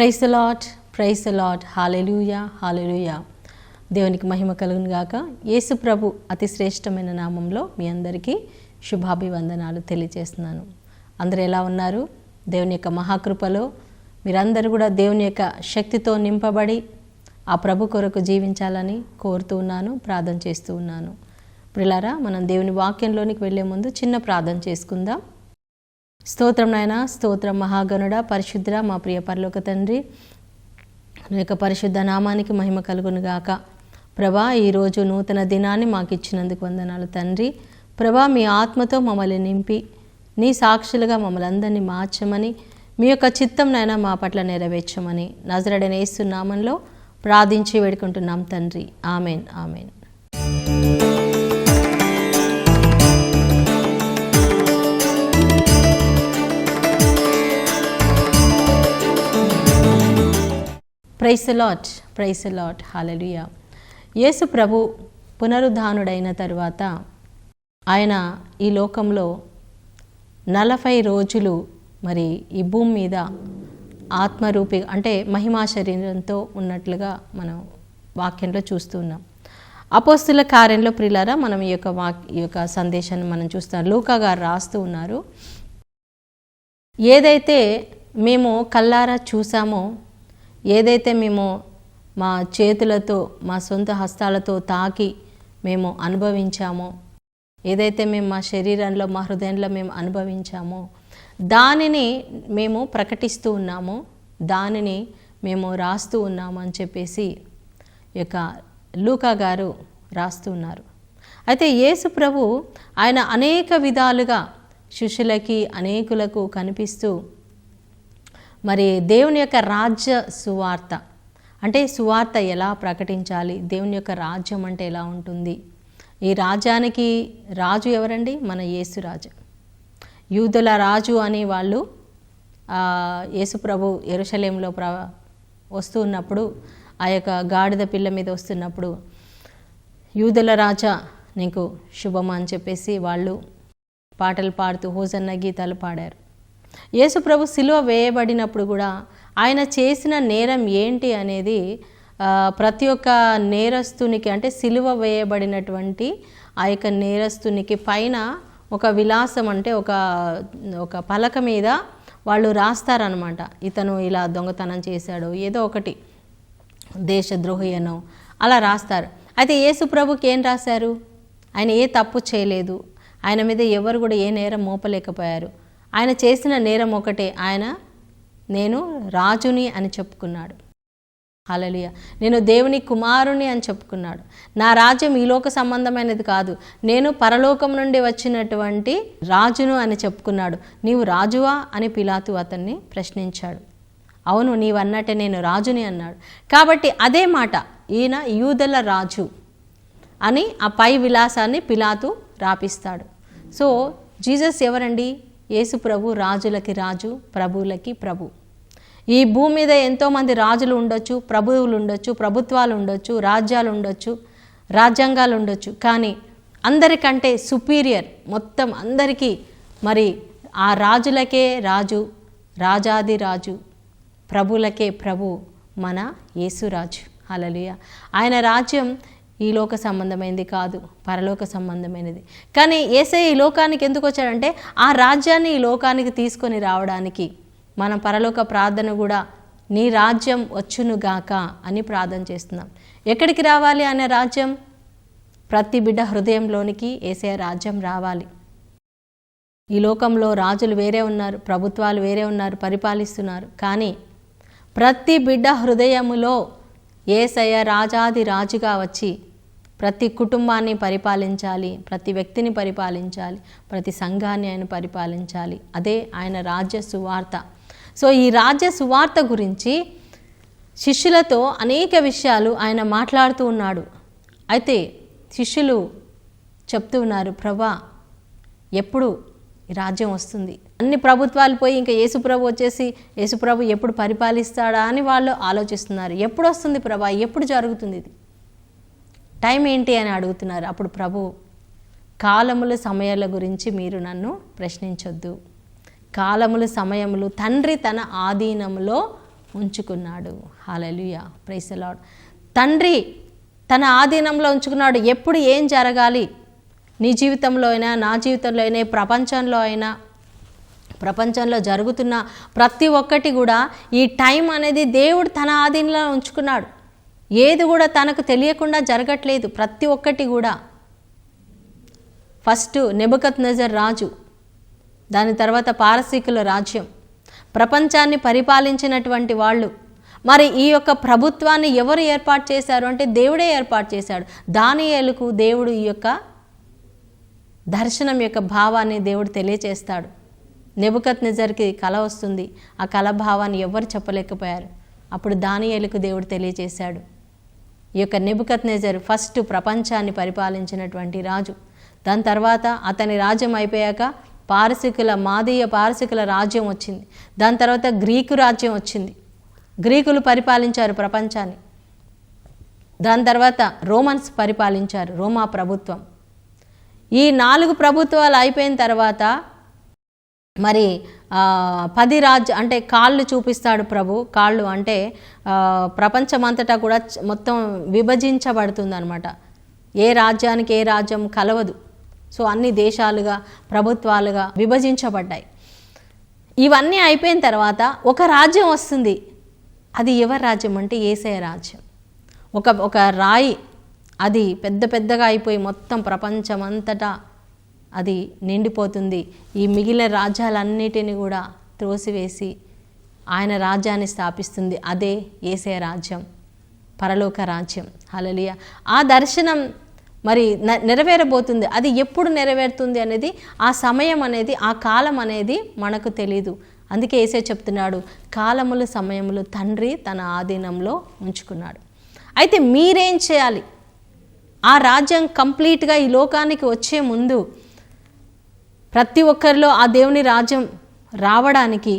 Praise the Lord హల్లెలూయా హల్లెలూయా. దేవునికి మహిమ కలుగును గాక. యేసు ప్రభు అతి శ్రేష్టమైన నామంలో మీ అందరికీ శుభాభివందనాలు తెలియజేస్తున్నాను. అందరూ ఎలా ఉన్నారు? దేవుని యొక్క మహాకృపలో మీరందరూ కూడా దేవుని యొక్క శక్తితో నింపబడి ఆ ప్రభు కొరకు జీవించాలని కోరుతూ ఉన్నాను, ప్రార్థన చేస్తూ ఉన్నాను. ప్రియులారా, మనం దేవుని వాక్యంలోనికి వెళ్ళే ముందు చిన్న ప్రార్థన చేసుకుందాం. స్తోత్రం నాయన, స్తోత్రం మహాగణుడ, పరిశుద్ధ మా ప్రియ పరలోక తండ్రి, నీ యొక్క పరిశుద్ధ నామానికి మహిమ కలుగును గాక. ప్రభా, ఈరోజు నూతన దినాన్ని మాకు ఇచ్చినందుకు వందనాలు తండ్రి. ప్రభా, మీ ఆత్మతో మమ్మల్ని నింపి నీ సాక్షులుగా మమ్మల్ని అందరినీ మార్చమని, మీ యొక్క చిత్తం నాయన మా పట్ల నెరవేర్చమని నజరేయుడైన యేసు నామంలో ప్రార్థించి వేడుకుంటున్నాం తండ్రి. Amen amen. Praise the Lord hallelujah. Yesu ప్రభు పునరుద్ధానుడైన తరువాత ఆయన ఈ లోకంలో 40 రోజులు మరి ఈ భూమి మీద ఆత్మరూపి అంటే మహిమా శరీరంతో ఉన్నట్లుగా మనం వాక్యంలో చూస్తున్నాం. అపోస్తుల కార్యంలో ప్రియులారా, మనం ఈ యొక్క సందేశాన్ని మనం చూస్తాం. లూకా గారు రాస్తూ ఉన్నారు, ఏదైతే మేము కళ్ళారా చూసామో, ఏదైతే మేము మా చేతులతో మా సొంత హస్తాలతో తాకి మేము అనుభవించామో, ఏదైతే మేము మా శరీరంలో మా హృదయంలో మేము అనుభవించామో దానిని మేము ప్రకటిస్తూ ఉన్నామో, దానిని మేము రాస్తూ ఉన్నాము అని చెప్పేసి ఈ యొక్క లూకా గారు రాస్తూ ఉన్నారు. అయితే యేసు ప్రభు ఆయన అనేక విధాలుగా శిష్యులకి అనేకులకు కనిపిస్తూ మరి దేవుని యొక్క రాజ్య సువార్త అంటే సువార్త ఎలా ప్రకటించాలి, దేవుని యొక్క రాజ్యం అంటే ఎలా ఉంటుంది, ఈ రాజ్యానికి రాజు ఎవరండి? మన యేసు రాజు. యూదుల రాజు అని వాళ్ళు యేసు ప్రభు యెరూషలేములో వస్తూ ఉన్నప్పుడు, ఆ యొక్క గాడిద పిల్ల మీద వస్తున్నప్పుడు, యూదుల రాజా నీకు శుభమా అని చెప్పేసి వాళ్ళు పాటలు పాడుతూ హోసన్న గీతాలు పాడారు. యేసు ప్రభు సిలువ వేయబడినప్పుడు కూడా ఆయన చేసిన నేరం ఏంటి అనేది ప్రతి ఒక్క నేరస్తునికి అంటే సిలువ వేయబడినటువంటి ఆ యొక్క నేరస్తునికి పైన ఒక విలాసం అంటే ఒక పలక మీద వాళ్ళు రాస్తారనమాట. ఇతను ఇలా దొంగతనం చేశాడు, ఏదో ఒకటి దేశద్రోహి అనో అలా రాస్తారు. అయితే యేసు ప్రభుకి ఏం రాశారు? ఆయన ఏ తప్పు చేయలేదు, ఆయన మీద ఎవరు కూడా ఏ నేరం మోపలేకపోయారు. ఆయన చేసిన నేరం ఒకటే, నేను రాజుని అని చెప్పుకున్నాడు. హల్లెలూయా. నేను దేవుని కుమారుని అని చెప్పుకున్నాడు. నా రాజ్యం ఈ లోక సంబంధమైనది కాదు, నేను పరలోకం నుండి వచ్చినటువంటి రాజును అని చెప్పుకున్నాడు. నీవు రాజువా అని పిలాతు అతన్ని ప్రశ్నించాడు. అవును, నీవన్నట్టే నేను రాజుని అన్నాడు. కాబట్టి అదే మాట, ఈయన యూదుల రాజు అని ఆ పై విలాసాన్ని పిలాతు రాపిస్తాడు. సో జీసస్ ఎవరండి? యేసు ప్రభు రాజులకి రాజు, ప్రభువులకి ప్రభు. ఈ భూమి మీద ఎంతోమంది రాజులు ఉండొచ్చు, ప్రభువులు ఉండొచ్చు, ప్రభుత్వాలు ఉండొచ్చు, రాజ్యాలు ఉండొచ్చు, రాజ్యాంగాలు ఉండొచ్చు, కానీ అందరికంటే సుపీరియర్ మొత్తం అందరికీ మరి ఆ రాజులకే రాజు, రాజాది రాజు, ప్రభులకే ప్రభు మన యేసురాజు. హల్లెలూయా. ఆయన రాజ్యం ఈ లోక సంబంధమైనది కాదు, పరలోక సంబంధమైనది. కానీ యేసయ్య ఈ లోకానికి ఎందుకు వచ్చాడంటే ఆ రాజ్యాన్ని ఈ లోకానికి తీసుకొని రావడానికి మనం పరలోక ప్రార్థన కూడా నీ రాజ్యం వచ్చునుగాక అని ప్రార్థన చేస్తున్నాం. ఎక్కడికి రావాలి అనే రాజ్యం? ప్రతి బిడ్డ హృదయంలోనికి యేసయ్య రాజ్యం రావాలి. ఈ లోకంలో రాజులు వేరే ఉన్నారు, ప్రభుత్వాలు వేరే ఉన్నారు, పరిపాలిస్తున్నారు. కానీ ప్రతి బిడ్డ హృదయములో యేసయ్య రాజాది రాజుగా వచ్చి ప్రతి కుటుంబాన్ని పరిపాలించాలి, ప్రతి వ్యక్తిని పరిపాలించాలి, ప్రతి సంఘాన్ని ఆయన పరిపాలించాలి. అదే ఆయన రాజ్య సువార్త. సో ఈ రాజ్య సువార్త గురించి శిష్యులతో అనేక విషయాలు ఆయన మాట్లాడుతూ ఉన్నాడు. అయితే శిష్యులు చెప్తూ ఉన్నారు, ప్రభా ఎప్పుడు ఈ రాజ్యం వస్తుంది? అన్ని ప్రభుత్వాలు పోయి ఇంకా యేసు ప్రభు వచ్చేసి యేసు ప్రభు ఎప్పుడు పరిపాలిస్తాడా అని వాళ్ళు ఆలోచిస్తున్నారు. ఎప్పుడు వస్తుంది ప్రభా, ఎప్పుడు జరుగుతుంది, ఇది టైం ఏంటి అని అడుగుతున్నారు. అప్పుడు ప్రభు, కాలముల సమయాల గురించి మీరు నన్ను ప్రశ్నించొద్దు. కాలములు సమయములు తండ్రి తన ఆధీనంలో ఉంచుకున్నాడు. హల్లెలూయా, ప్రైజ్ ది లార్డ్. తండ్రి తన ఆధీనంలో ఉంచుకున్నాడు. ఎప్పుడు ఏం జరగాలి నీ జీవితంలో అయినా, నా జీవితంలో అయినా, ప్రపంచంలో అయినా, ప్రపంచంలో జరుగుతున్న ప్రతి ఒక్కటి కూడా ఈ టైం అనేది దేవుడు తన ఆధీనంలో ఉంచుకున్నాడు. ఏది కూడా తనకు తెలియకుండా జరగట్లేదు. ప్రతి ఒక్కటి కూడా ఫస్ట్ నెబుకద్నెజర్ రాజు, దాని తర్వాత పారసీకుల రాజ్యం, ప్రపంచాన్ని పరిపాలించినటువంటి వాళ్ళు. మరి ఈ యొక్క ప్రభుత్వాన్ని ఎవరు ఏర్పాటు చేశారు అంటే దేవుడే ఏర్పాటు చేశాడు. దానియేలుకు దేవుడు ఈ యొక్క దర్శనం యొక్క భావాన్ని దేవుడు తెలియచేస్తాడు. నెబుకద్నెజర్కి కల వస్తుంది. ఆ కల భావాన్ని ఎవరు చెప్పలేకపోయారు. అప్పుడు దానియేలుకు దేవుడు తెలియచేశాడు. ఈ యొక్క నెబుకద్నెజర్ ఫస్ట్ ప్రపంచాన్ని పరిపాలించినటువంటి రాజు. దాని తర్వాత అతని రాజ్యం అయిపోయాక మాదీయ పారసికుల రాజ్యం వచ్చింది. దాని తర్వాత గ్రీకు రాజ్యం వచ్చింది. గ్రీకులు పరిపాలించారు ప్రపంచాన్ని. దాని తర్వాత రోమన్స్ పరిపాలించారు, రోమా ప్రభుత్వం. ఈ 4 ప్రభుత్వాలు అయిపోయిన తర్వాత మరి 10 అంటే కాళ్ళు చూపిస్తాడు ప్రభు. కాళ్ళు అంటే ప్రపంచమంతటా కూడా మొత్తం విభజించబడుతుంది అనమాట. ఏ రాజ్యానికి ఏ రాజ్యం కలవదు. సో అన్ని దేశాలుగా, ప్రభుత్వాలుగా విభజించబడ్డాయి. ఇవన్నీ అయిపోయిన తర్వాత ఒక రాజ్యం వస్తుంది. అది ఎవరి రాజ్యం అంటే యేసయ్య రాజ్యం. ఒక రాయి అది పెద్దగా అయిపోయి మొత్తం ప్రపంచమంతటా అది నిండిపోతుంది. ఈ మిగిలిన రాజ్యాలన్నిటిని కూడా త్రోసివేసి ఆయన రాజ్యాన్ని స్థాపిస్తుంది. అదే యేసయ్య రాజ్యం, పరలోక రాజ్యం. హల్లెలూయా. ఆ దర్శనం మరి నెరవేరబోతుంది. అది ఎప్పుడు నెరవేరుతుంది అనేది, ఆ సమయం అనేది, ఆ కాలం అనేది మనకు తెలీదు. అందుకే యేసయ్య చెప్తున్నాడు, కాలములు సమయములు తండ్రి తన ఆధీనంలో ఉంచుకున్నాడు. అయితే మీరేం చేయాలి? ఆ రాజ్యం కంప్లీట్గా ఈ లోకానికి వచ్చే ముందు ప్రతి ఒక్కరిలో ఆ దేవుని రాజ్యం రావడానికి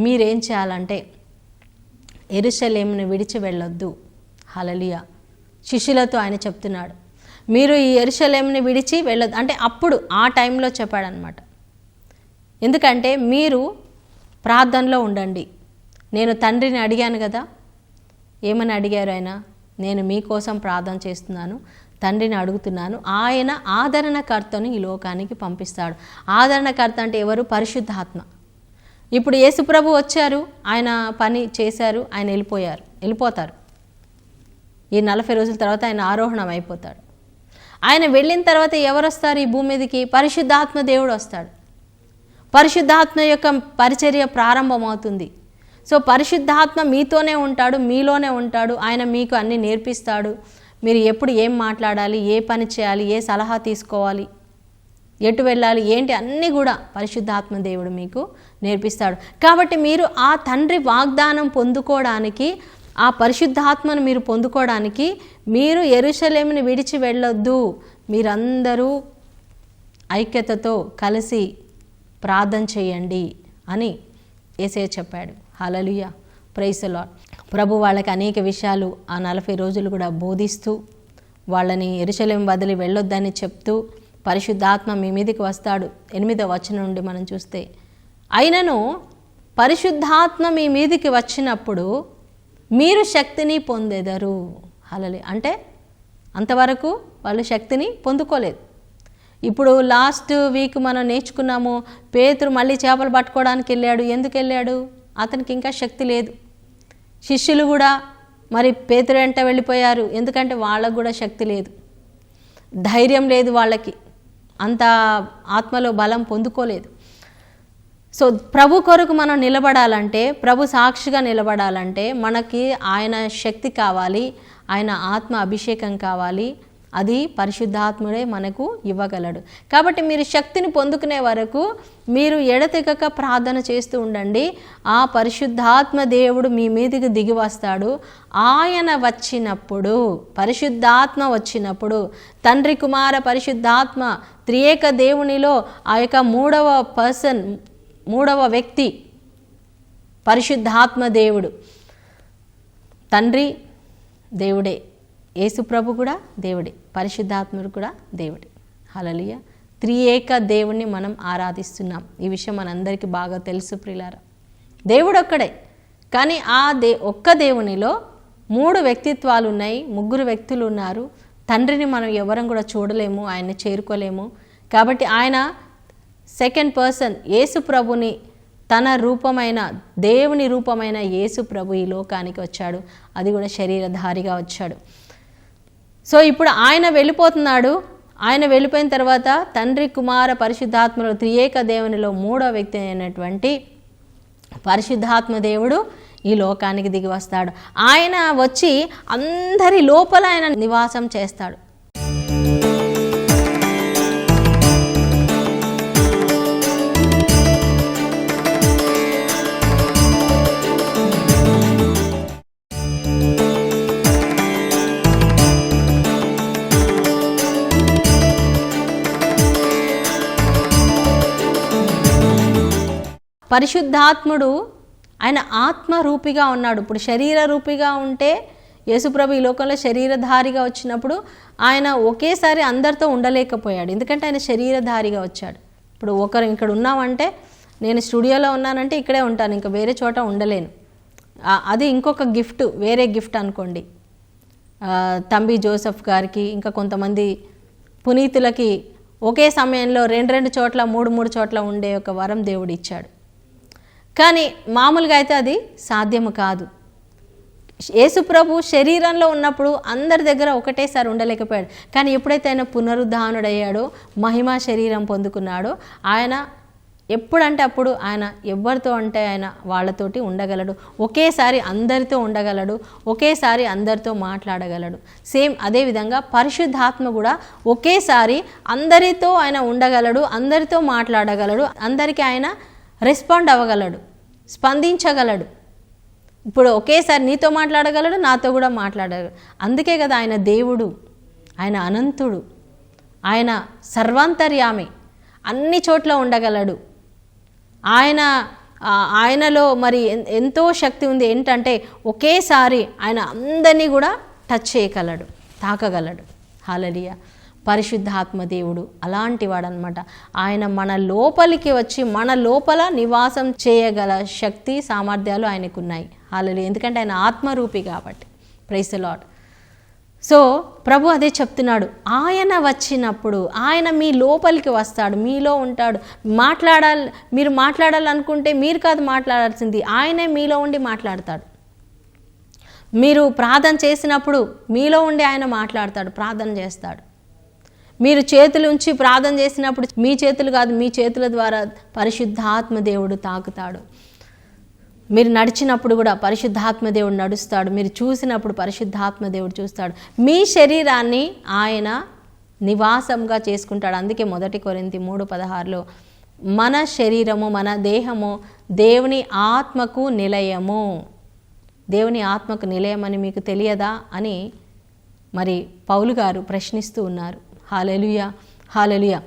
మీరేం చేయాలంటే యెరూషలేమును విడిచి వెళ్ళొద్దు. హల్లెలూయా. శిష్యులతో ఆయన చెప్తున్నాడు, మీరు ఈ యెరూషలేమును విడిచి వెళ్ళొద్దు. అంటే అప్పుడు ఆ టైంలో చెప్పాడనమాట. ఎందుకంటే మీరు ప్రార్థనలో ఉండండి. నేను తండ్రిని అడిగాను కదా, ఏమని అడిగారు ఆయన? నేను మీకోసం ప్రార్థన చేస్తున్నాను, తండ్రిని అడుగుతున్నాను, ఆయన ఆదరణకర్తను ఈ లోకానికి పంపిస్తాడు. ఆదరణకర్త అంటే ఎవరు? పరిశుద్ధాత్మ. ఇప్పుడు యేసుప్రభు వచ్చారు, ఆయన పని చేశారు, ఆయన వెళ్ళిపోతారు. ఈ 40 రోజుల తర్వాత ఆయన ఆరోహణం అయిపోతాడు. ఆయన వెళ్ళిన తర్వాత ఎవరు వస్తారు ఈ భూమి మీదకి? పరిశుద్ధాత్మ దేవుడు వస్తాడు. పరిశుద్ధాత్మ యొక్క పరిచర్య ప్రారంభమవుతుంది. సో పరిశుద్ధాత్మ మీతోనే ఉంటాడు, మీలోనే ఉంటాడు. ఆయన మీకు అన్నీ నేర్పిస్తాడు. మీరు ఎప్పుడు ఏం మాట్లాడాలి, ఏ పని చేయాలి, ఏ సలహా తీసుకోవాలి, ఎటు వెళ్ళాలి, ఏంటి అన్నీ కూడా పరిశుద్ధాత్మ దేవుడు మీకు నేర్పిస్తాడు. కాబట్టి మీరు ఆ తండ్రి వాగ్దానం పొందుకోవడానికి, ఆ పరిశుద్ధాత్మను మీరు పొందుకోవడానికి మీరు యెరూషలేమును విడిచి వెళ్ళొద్దు. మీరందరూ ఐక్యతతో కలిసి ప్రార్థన చేయండి అని యేసయ్య చెప్పాడు. హల్లెలూయా, ప్రైజ్ ది లార్డ్. ప్రభు వాళ్ళకి అనేక విషయాలు ఆ 40 రోజులు కూడా బోధిస్తూ వాళ్ళని యెరూషలేము వదిలి వెళ్ళొద్దని చెప్తూ, పరిశుద్ధాత్మ మీ మీదకి వస్తాడు. 8వ వచనం నుండి మనం చూస్తే, అయినను పరిశుద్ధాత్మ మీ మీదికి వచ్చినప్పుడు మీరు శక్తిని పొందెదరు. హల్లెలూయా. అంటే అంతవరకు వాళ్ళు శక్తిని పొందుకోలేదు. ఇప్పుడు లాస్ట్ వీక్ మనం నేర్చుకున్నాము, పేతురు మళ్ళీ చేపలు పట్టుకోవడానికి వెళ్ళాడు. ఎందుకు వెళ్ళాడు? అతనికి ఇంకా శక్తి లేదు. శిష్యులు కూడా మరి పేతురు వెంట వెళ్ళిపోయారు. ఎందుకంటే వాళ్ళకు కూడా శక్తి లేదు, ధైర్యం లేదు, వాళ్ళకి అంత ఆత్మలో బలం పొందుకోలేదు. సో ప్రభు కొరకు మనం నిలబడాలంటే, ప్రభు సాక్షిగా నిలబడాలంటే మనకి ఆయన శక్తి కావాలి, ఆయన ఆత్మ అభిషేకం కావాలి. అది పరిశుద్ధాత్ముడే మనకు ఇవ్వగలడు. కాబట్టి మీరు శక్తిని పొందుకునే వరకు మీరు ఎడతెగక ప్రార్థన చేస్తూ ఉండండి. ఆ పరిశుద్ధాత్మ దేవుడు మీ మీదకి దిగి వస్తాడు. ఆయన వచ్చినప్పుడు, పరిశుద్ధాత్మ వచ్చినప్పుడు, తండ్రి కుమార పరిశుద్ధాత్మ త్రియేక దేవునిలో ఆ యొక్క మూడవ వ్యక్తి పరిశుద్ధాత్మ దేవుడు. తండ్రి దేవుడే, యేసుప్రభు కూడా దేవుడే, పరిశుద్ధాత్ముడు కూడా దేవుడే. హల్లెలూయా. త్రియేక దేవుణ్ణి మనం ఆరాధిస్తున్నాం. ఈ విషయం మనందరికీ బాగా తెలుసు ప్రియులారా. దేవుడు ఒక్కడే, కానీ ఒక్క దేవునిలో 3 వ్యక్తిత్వాలు ఉన్నాయి, 3 వ్యక్తులు ఉన్నారు. తండ్రిని మనం ఎవరం కూడా చూడలేము, ఆయన్ని చేరుకోలేము. కాబట్టి ఆయన సెకండ్ పర్సన్ యేసు ప్రభుని, తన రూపమైన దేవుని రూపమైన యేసు ప్రభు ఈ లోకానికి వచ్చాడు. అది కూడా శరీరధారిగా వచ్చాడు. సో ఇప్పుడు ఆయన వెళ్ళిపోతున్నాడు. ఆయన వెళ్ళిపోయిన తర్వాత తండ్రి, కుమార, పరిశుద్ధాత్మలో త్రియేక దేవునిలో 3వ వ్యక్తి అయినటువంటి పరిశుద్ధాత్మ దేవుడు ఈ లోకానికి దిగి వస్తాడు. ఆయన వచ్చి అందరి లోపల ఆయన నివాసం చేస్తాడు. పరిశుద్ధాత్ముడు ఆయన ఆత్మరూపిగా ఉన్నాడు. ఇప్పుడు శరీర రూపిగా ఉంటే యేసుప్రభు ఈ లోకంలో శరీరధారిగా వచ్చినప్పుడు ఆయన ఒకేసారి అందరితో ఉండలేకపోయాడు, ఎందుకంటే ఆయన శరీరధారిగా వచ్చాడు. ఇప్పుడు ఒకరు ఇక్కడ ఉన్నామంటే, నేను స్టూడియోలో ఉన్నానంటే ఇక్కడే ఉంటాను, ఇంకా వేరే చోట ఉండలేను. అది ఇంకొక గిఫ్ట్, వేరే గిఫ్ట్ అనుకోండి. తంబి జోసెఫ్ గారికి, ఇంకా కొంతమంది పునీతులకి ఒకే సమయంలో 2 చోట్ల 3 చోట్ల ఉండే ఒక వరం దేవుడు ఇచ్చాడు. కానీ మామూలుగా అయితే అది సాధ్యము కాదు. యేసుప్రభు శరీరంలో ఉన్నప్పుడు అందరి దగ్గర ఒకటేసారి ఉండలేకపోయాడు. కానీ ఎప్పుడైతే ఆయన పునరుద్ధానుడయ్యాడో, మహిమా శరీరం పొందుకున్నాడో, ఆయన ఎప్పుడంటే అప్పుడు ఆయన ఎవరితో అంటే ఆయన వాళ్ళతోటి ఉండగలడు. ఒకేసారి అందరితో ఉండగలడు, ఒకేసారి అందరితో మాట్లాడగలడు. సేమ్ అదేవిధంగా పరిశుద్ధాత్మ కూడా ఒకేసారి అందరితో ఆయన ఉండగలడు, అందరితో మాట్లాడగలడు, అందరికీ ఆయన రెస్పాండ్ అవ్వగలడు, స్పందించగలడు. ఇప్పుడు ఒకేసారి నీతో మాట్లాడగలడు, నాతో కూడా మాట్లాడగలడు. అందుకే కదా ఆయన దేవుడు, ఆయన అనంతుడు, ఆయన సర్వాంతర్యామి, అన్ని చోట్ల ఉండగలడు. ఆయనలో మరి ఎంతో శక్తి ఉంది. ఏంటంటే ఒకేసారి ఆయన అందరినీ కూడా టచ్ చేయగలడు, తాకగలడు. హల్లెలూయా. పరిశుద్ధాత్మ దేవుడు అలాంటి వాడనమాట. ఆయన మన లోపలికి వచ్చి మన లోపల నివాసం చేయగల శక్తి, సామర్థ్యాలు ఆయనకున్నాయి. హల్లెలూయా. ఎందుకంటే ఆయన ఆత్మరూపి కాబట్టి. Praise the Lord. సో ప్రభు అదే చెప్తున్నాడు, ఆయన వచ్చినప్పుడు ఆయన మీ లోపలికి వస్తాడు, మీలో ఉంటాడు. మీరు మాట్లాడాలనుకుంటే మీరు కాదు మాట్లాడాల్సింది, ఆయనే మీలో ఉండి మాట్లాడతాడు. మీరు ప్రార్థన చేసినప్పుడు మీలో ఉండి ఆయన మాట్లాడతాడు, ప్రార్థన చేస్తాడు. మీరు చేతులు ఉంచి ప్రార్థన చేసినప్పుడు మీ చేతులు కాదు, మీ చేతుల ద్వారా పరిశుద్ధాత్మ దేవుడు తాకుతాడు. మీరు నడిచినప్పుడు కూడా పరిశుద్ధాత్మ దేవుడు నడుస్తాడు. మీరు చూసినప్పుడు పరిశుద్ధాత్మ దేవుడు చూస్తాడు. మీ శరీరాన్ని ఆయన నివాసంగా చేసుకుంటాడు. అందుకే 1 కొరింథీ 3:16లో మన శరీరము, మన దేహము దేవుని ఆత్మకు నిలయము. దేవుని ఆత్మకు నిలయమని మీకు తెలియదా అని మరి పౌలు గారు ప్రశ్నిస్తూ ఉన్నారు. హల్లెలూయా, హల్లెలూయా.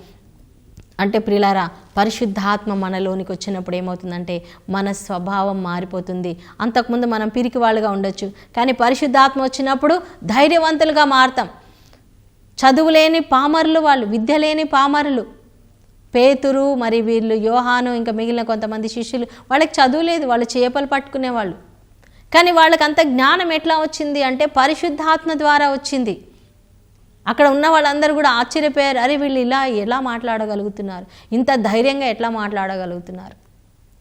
అంటే ప్రియులారా, పరిశుద్ధాత్మ మనలోనికి వచ్చినప్పుడు ఏమవుతుందంటే మన స్వభావం మారిపోతుంది. అంతకుముందు మనం పిరికి వాళ్ళుగా ఉండొచ్చు, కానీ పరిశుద్ధాత్మ వచ్చినప్పుడు ధైర్యవంతులుగా మారుతాం. చదువులేని పామరులు వాళ్ళు, విద్య లేని పామరులు, పేతురు మరి వీళ్ళు యోహాను ఇంకా మిగిలిన కొంతమంది శిష్యులు, వాళ్ళకి చదువు లేదు, వాళ్ళు చేపలు పట్టుకునేవాళ్ళు. కానీ వాళ్ళకి అంత జ్ఞానం ఎట్లా వచ్చింది అంటే పరిశుద్ధాత్మ ద్వారా వచ్చింది. అక్కడ ఉన్న వాళ్ళందరూ కూడా ఆశ్చర్యపోయారు, అరే వీళ్ళు ఎలా మాట్లాడగలుగుతున్నారు, ఇంత ధైర్యంగా ఎట్లా మాట్లాడగలుగుతున్నారు,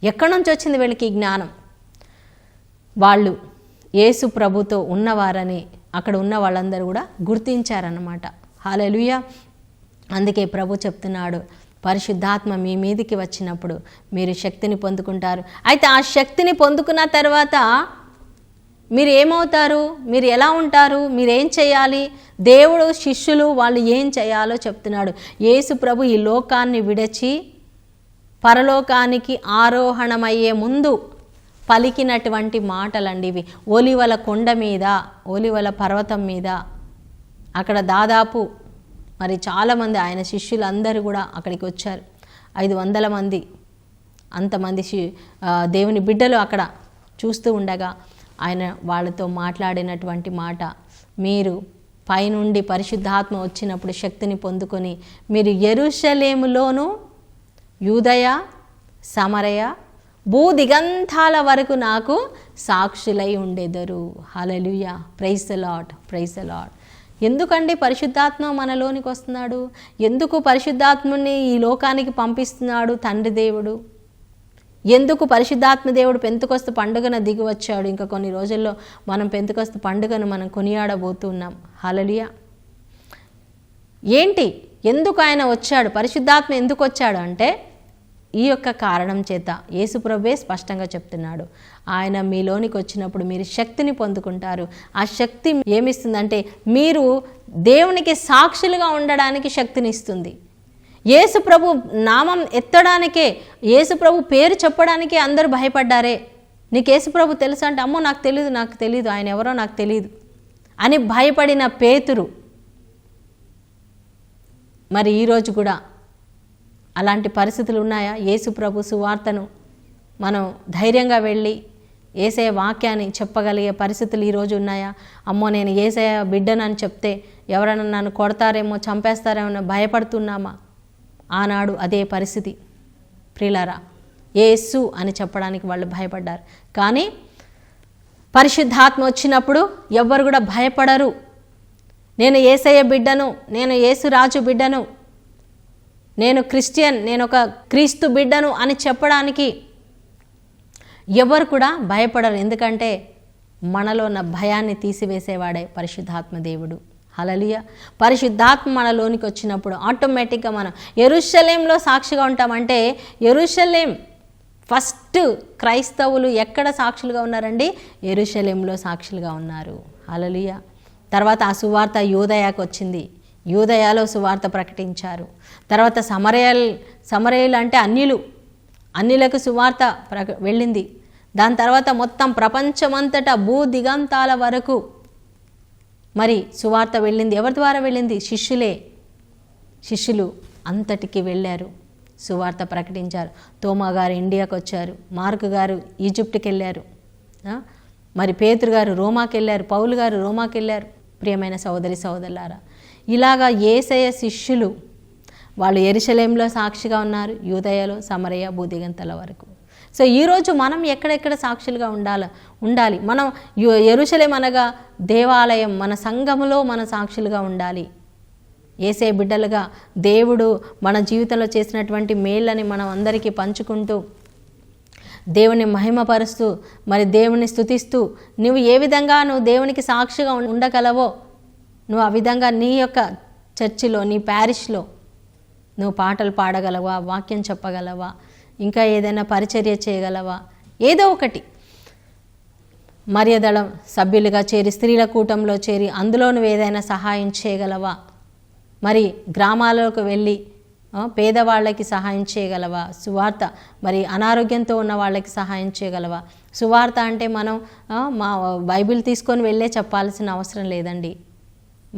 ఎక్కడి నుంచి వచ్చింది వీళ్ళకి జ్ఞానం? వాళ్ళు యేసు ప్రభుతో ఉన్నవారని అక్కడ ఉన్న వాళ్ళందరూ కూడా గుర్తించారన్నమాట. హల్లెలూయా. అందుకే ప్రభు చెప్తున్నాడు, పరిశుద్ధాత్మ మీ మీదికి వచ్చినప్పుడు మీరు శక్తిని పొందుకుంటారు. అయితే ఆ శక్తిని పొందుకున్న తర్వాత మీరు ఏమవుతారు, మీరు ఎలా ఉంటారు, మీరేం చేయాలి? దేవుడు శిష్యులు వాళ్ళు ఏం చేయాలో చెప్తున్నాడు. యేసు ప్రభు ఈ లోకాన్ని విడిచి పరలోకానికి ఆరోహణమయ్యే ముందు పలికినటువంటి మాటలండి ఇవి. ఒలివల కొండ మీద, ఒలివల పర్వతం మీద, అక్కడ దాదాపు మరి చాలామంది ఆయన శిష్యులు అందరూ కూడా అక్కడికి వచ్చారు. 500 మంది, అంతమంది దేవుని బిడ్డలు అక్కడ చూస్తూ ఉండగా ఆయన వాళ్ళతో మాట్లాడినటువంటి మాట, మీరు పైనుండి పరిశుద్ధాత్మ వచ్చినప్పుడు శక్తిని పొందుకొని మీరు యెరూషలేములోను యూదయ సమరయ భూదిగంతాల వరకు నాకు సాక్షులై ఉండెదరు. Hallelujah. Praise the Lord, praise the Lord. ఎందుకండి పరిశుద్ధాత్మ మనలోనికి వస్తున్నాడు? ఎందుకు పరిశుద్ధాత్ముని ఈ లోకానికి పంపిస్తున్నాడు తండ్రి దేవుడు? ఎందుకు పరిశుద్ధాత్మ దేవుడు పెంతెకొస్తు పండుగన దిగి వచ్చాడు? ఇంకా కొన్ని రోజుల్లో మనం పెంతెకొస్తు పండుగను మనం కొనియాడబోతున్నాం. హల్లెలూయా. ఏంటి, ఎందుకు ఆయన వచ్చాడు? పరిశుద్ధాత్మ ఎందుకు వచ్చాడు అంటే ఈ యొక్క కారణం చేత యేసుప్రభువే స్పష్టంగా చెప్తున్నాడు. ఆయన మీలోనికి వచ్చినప్పుడు మీరు శక్తిని పొందుకుంటారు. ఆ శక్తి ఏమిస్తుందంటే మీరు దేవునికి సాక్షులుగా ఉండడానికి శక్తిని ఇస్తుంది. యేసుప్రభు నామం ఎత్తడానికే, యేసుప్రభు పేరు చెప్పడానికే అందరూ భయపడ్డారే. నీకు యేసుప్రభు తెలుసు అంటే, అమ్మో నాకు తెలీదు ఆయన ఎవరో నాకు తెలియదు అని భయపడిన పేతురు మరి ఈరోజు కూడా అలాంటి పరిస్థితులు ఉన్నాయా? యేసుప్రభు సువార్తను మనం ధైర్యంగా వెళ్ళి యేసయ్య వాక్యాన్ని చెప్పగలిగే పరిస్థితులు ఈరోజు ఉన్నాయా? అమ్మో నేను యేసయ్య బిడ్డనని చెప్తే ఎవరైనా నన్ను కొడతారేమో, చంపేస్తారేమో భయపడుతున్నామా? ఆనాడు అదే పరిస్థితి ప్రియులారా. యేసు అని చెప్పడానికి వాళ్ళు భయపడ్డారు. కానీ పరిశుద్ధాత్మ వచ్చినప్పుడు ఎవ్వరు కూడా భయపడరు. నేను యేసయ్య బిడ్డను, నేను యేసురాజు బిడ్డను, నేను క్రిస్టియన్, నేను ఒక క్రీస్తు బిడ్డను అని చెప్పడానికి ఎవరు కూడా భయపడరు. ఎందుకంటే మనలో ఉన్న భయాన్ని తీసివేసేవాడే పరిశుద్ధాత్మ దేవుడు. హల్లెలూయా. పరిశుద్ధాత్మ మనలోనికి వచ్చినప్పుడు ఆటోమేటిక్గా మనం యెరూషలేంలో సాక్షిగా ఉంటామంటే, యెరూషలేం ఫస్ట్ క్రైస్తవులు ఎక్కడ సాక్షులుగా ఉన్నారండి? యెరూషలేంలో సాక్షులుగా ఉన్నారు. హల్లెలూయా. తర్వాత ఆ సువార్త యూదయాకు వచ్చింది. యూదయాలో సువార్త ప్రకటించారు. తర్వాత సమరయులు అంటే అన్యులకు సువార్త వెళ్ళింది. దాని తర్వాత మొత్తం ప్రపంచమంతటా భూ దిగంతాల వరకు మరి సువార్త వెళ్ళింది. ఎవరి ద్వారా వెళ్ళింది? శిష్యులు అంతటికి వెళ్ళారు, సువార్త ప్రకటించారు. తోమా గారు ఇండియాకు వచ్చారు, మార్కు గారు ఈజిప్ట్కి వెళ్ళారు, మరి పేతురు గారు రోమాకి వెళ్ళారు, పౌలు గారు రోమాకి వెళ్ళారు. ప్రియమైన సోదరి సోదరులారా, ఇలాగా యేసయ్య శిష్యులు వాళ్ళు యెరూషలేంలో సాక్షిగా ఉన్నారు, యూదయలో, సమరయ, భూదిగంతల వరకు. సో ఈరోజు మనం ఎక్కడెక్కడ సాక్షులుగా ఉండాలి. మనం యెరూషలేం అనగా దేవాలయం, మన సంఘములో మన సాక్షులుగా ఉండాలి. యేసయ్య బిడ్డలుగా దేవుడు మన జీవితంలో చేసినటువంటి మేళ్ళని మనం అందరికీ పంచుకుంటూ, దేవుని మహిమపరుస్తూ, మరి దేవుని స్తుతిస్తూ, నువ్వు ఏ విధంగా నువ్వు దేవునికి సాక్షిగా ఉండగలవో నువ్వు ఆ విధంగా నీ యొక్క చర్చిలో, నీ ప్యారిష్లో నువ్వు పాటలు పాడగలవా, వాక్యం చెప్పగలవా, ఇంకా ఏదైనా పరిచర్య చేయగలవా, ఏదో ఒకటి మర్యాదళం సభ్యులుగా చేరి, స్త్రీల కూటంలో చేరి అందులో నువ్వు ఏదైనా సహాయం చేయగలవా, మరి గ్రామాలకు వెళ్ళి పేదవాళ్ళకి సహాయం చేయగలవా, సువార్త మరి అనారోగ్యంతో ఉన్న వాళ్ళకి సహాయం చేయగలవా. సువార్త అంటే మనం మా బైబిల్ తీసుకొని వెళ్ళే చెప్పాల్సిన అవసరం లేదండి.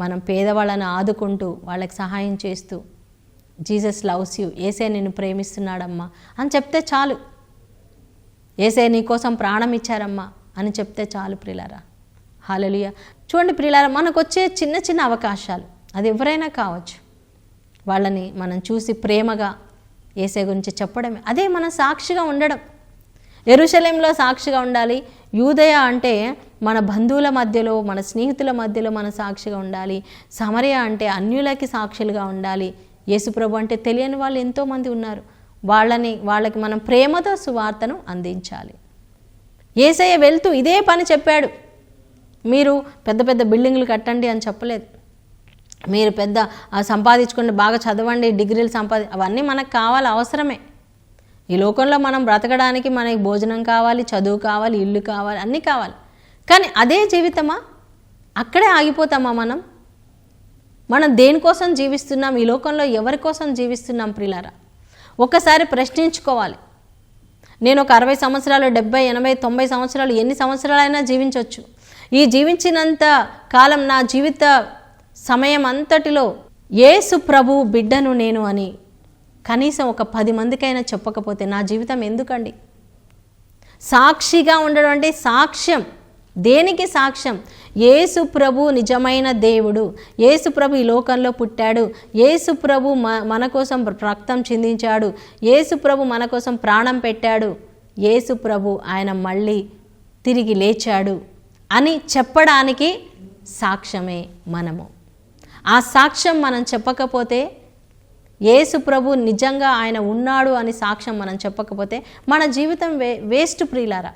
మనం పేదవాళ్ళని ఆదుకుంటూ వాళ్ళకి సహాయం చేస్తూ, జీసస్ లవ్స్ యూ, యేసయ్య నిన్ను ప్రేమిస్తున్నాడమ్మా అని చెప్తే చాలు. యేసయ్య నీ కోసం ప్రాణం ఇచ్చారమ్మా అని చెప్తే చాలు ప్రియులారా. హల్లెలూయా. చూడండి ప్రియులారా, మనకు వచ్చే చిన్న చిన్న అవకాశాలు, అది ఎవరైనా కావచ్చు, వాళ్ళని మనం చూసి ప్రేమగా యేసయ్య గురించి చెప్పడమే, అదే మనం సాక్షిగా ఉండడం. యెరూషలేంలో సాక్షిగా ఉండాలి. యూదయ అంటే మన బంధువుల మధ్యలో, మన స్నేహితుల మధ్యలో మన సాక్షిగా ఉండాలి. సమరయ అంటే అన్యులకి సాక్షులుగా ఉండాలి. యేసుప్రభు అంటే తెలియని వాళ్ళు ఎంతోమంది ఉన్నారు, వాళ్ళకి మనం ప్రేమతో సువార్తను అందించాలి. యేసయ్య వెళ్తూ ఇదే పని చెప్పాడు. మీరు పెద్ద పెద్ద బిల్డింగ్లు కట్టండి అని చెప్పలేదు. మీరు పెద్ద సంపాదించుకోండి, బాగా చదవండి, డిగ్రీలు అవన్నీ మనకు కావాలి, అవసరమే. ఈ లోకంలో మనం బ్రతకడానికి మనకి భోజనం కావాలి, చదువు కావాలి, ఇల్లు కావాలి, అన్నీ కావాలి. కానీ అదే జీవితమా? అక్కడే ఆగిపోతామా? మనం దేనికోసం జీవిస్తున్నాం? ఈ లోకంలో ఎవరి కోసం జీవిస్తున్నాం ప్రియులారా? ఒక్కసారి ప్రశ్నించుకోవాలి. నేను ఒక 60 సంవత్సరాలు, 70, 80, 90 సంవత్సరాలు, ఎన్ని సంవత్సరాలైనా జీవించవచ్చు. ఈ జీవించినంత కాలం నా జీవిత సమయం అంతటిలో యేసు ప్రభు బిడ్డను నేను అని కనీసం ఒక 10 మందికైనా చెప్పకపోతే నా జీవితం ఎందుకండి? సాక్షిగా ఉండడం అంటే సాక్ష్యం. దేనికి సాక్ష్యం? యేసు ప్రభు నిజమైన దేవుడు, యేసు ప్రభు ఈ లోకంలో పుట్టాడు, యేసు ప్రభు మన కోసం రక్తం చిందించాడు, యేసు ప్రభు మన కోసం ప్రాణం పెట్టాడు, యేసు ప్రభు ఆయన మళ్ళీ తిరిగి లేచాడు అని చెప్పడానికి సాక్ష్యమే మనము. ఆ సాక్ష్యం మనం చెప్పకపోతే, యేసు ప్రభు నిజంగా ఆయన ఉన్నాడు అని సాక్ష్యం మనం చెప్పకపోతే మన జీవితం వేస్ట్ ప్రియులారా.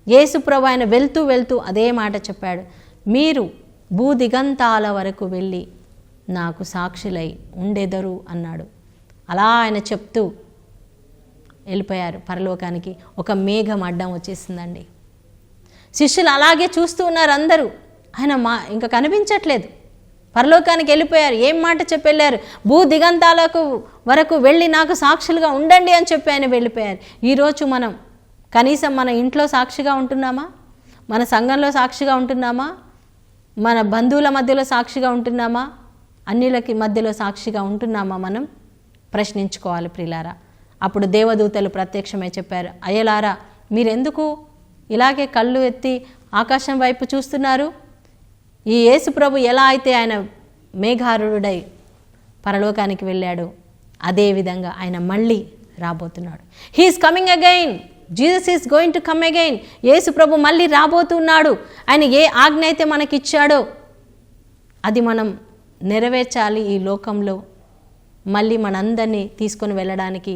యేసు ప్రభు ఆయన వెళ్తూ అదే మాట చెప్పాడు, మీరు భూదిగంతాల వరకు వెళ్ళి నాకు సాక్షులై ఉండెదరు అన్నాడు. అలా ఆయన చెప్తూ వెళ్ళిపోయారు పరలోకానికి. ఒక మేఘం అడ్డం వచ్చేసిందండి. శిష్యులు అలాగే చూస్తూ ఉన్నారు అందరూ. ఆయన ఇంకా కనిపించట్లేదు. పరలోకానికి వెళ్ళిపోయారు. ఏం మాట చెప్పి వెళ్ళారు? భూదిగంతాలకు వరకు వెళ్ళి నాకు సాక్షులుగా ఉండండి అని చెప్పి ఆయన వెళ్ళిపోయారు. ఈరోజు మనం కనీసం మన ఇంట్లో సాక్షిగా ఉంటున్నామా? మన సంఘంలో సాక్షిగా ఉంటున్నామా? మన బంధువుల మధ్యలో సాక్షిగా ఉంటున్నామా? అన్యులకి మధ్యలో సాక్షిగా ఉంటున్నామా? మనం ప్రశ్నించుకోవాలి ప్రియులారా. అప్పుడు దేవదూతలు ప్రత్యక్షమై చెప్పారు, అయ్యలారా మీరెందుకు ఇలాగే కళ్ళు ఎత్తి ఆకాశం వైపు చూస్తున్నారు? ఈ యేసు ప్రభు ఎలా అయితే ఆయన మేఘారుడై పరలోకానికి వెళ్ళాడు, అదేవిధంగా ఆయన మళ్ళీ రాబోతున్నాడు. He is coming again. Jesus is going to come again. Yesu ప్రభు మళ్ళీ రాబోతున్నాడు. ఆయన ఏ ఆజ్ఞ అయితే మనకిచ్చాడో అది మనం నెరవేర్చాలి. ఈ లోకంలో మళ్ళీ మనందరినీ తీసుకొని వెళ్ళడానికి,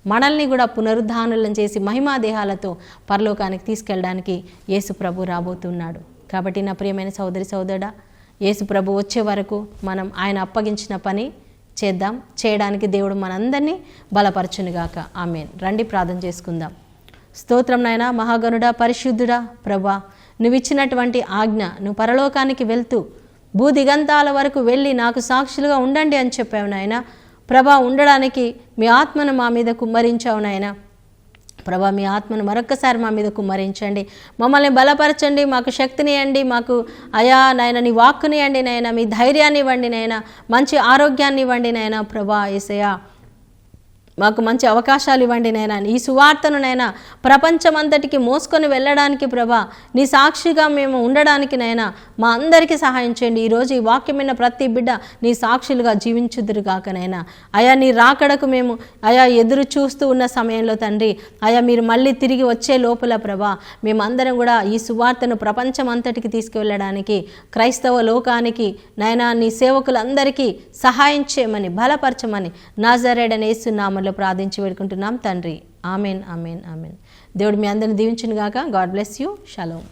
మనల్ని కూడా పునరుద్ధానులను చేసి మహిమా దేహాలతో పరలోకానికి తీసుకెళ్ళడానికి యేసు ప్రభు రాబోతున్నాడు. కాబట్టి నా ప్రియమైన సోదరి సోదరుడా, యేసు ప్రభు వచ్చే వరకు మనం ఆయన అప్పగించిన పని చేద్దాం. చేయడానికి దేవుడు మనందరినీ బలపరచునుగాక. ఆమేన్. రండి ప్రార్థన చేసుకుందాం. స్తోత్రం నాయనా, మహాగణుడా, పరిశుద్ధుడా, ప్రభా, నువ్వు ఇచ్చినటువంటి ఆజ్ఞ, నువ్వు పరలోకానికి వెళ్తూ భూదిగంతాల వరకు వెళ్ళి నాకు సాక్షులుగా ఉండండి అని చెప్పావు నాయనా. ప్రభా, ఉండడానికి మీ ఆత్మను మా మీద కుమ్మరించావు నాయనా. ప్రభా, మీ ఆత్మను మరొక్కసారి మా మీద కుమ్మరించండి. మమ్మల్ని బలపరచండి, మాకు శక్తిని ఇవ్వండి. మాకు అయా నాయన నీ వాక్కుని ఇవ్వండి నాయన, మీ ధైర్యాన్ని ఇవ్వండి నాయన, మంచి ఆరోగ్యాన్ని ఇవ్వండి నాయన. ప్రభా యేసయ్యా, మాకు మంచి అవకాశాలు ఇవ్వండి నాయన. ఈ సువార్తను నాయన ప్రపంచమంతటికి మోసుకొని వెళ్ళడానికి ప్రభా, నీ సాక్షిగా మేము ఉండడానికి నాయన మా అందరికీ సహాయం చేయండి. ఈరోజు ఈ వాక్యమైన ప్రతి బిడ్డ నీ సాక్షులుగా జీవించుదురుగాక నాయన. అయా నీ రాకడకు మేము అయా ఎదురు చూస్తూ ఉన్న సమయంలో తండ్రి, అయా మీరు మళ్ళీ తిరిగి వచ్చే లోపల ప్రభా, మేమందరం కూడా ఈ సువార్తను ప్రపంచమంతటికి తీసుకువెళ్ళడానికి, క్రైస్తవ లోకానికి నాయన నీ సేవకులందరికీ సహాయం చేయమని, బలపరచమని నాజరేయుడైన యేసు నామములో ప్రార్థించి వేడుకుంటున్నాం తండ్రి. Amen, amen, amen. దేవుడు మీ అందరిని దీవించును గాక. God bless you. షలోమ్.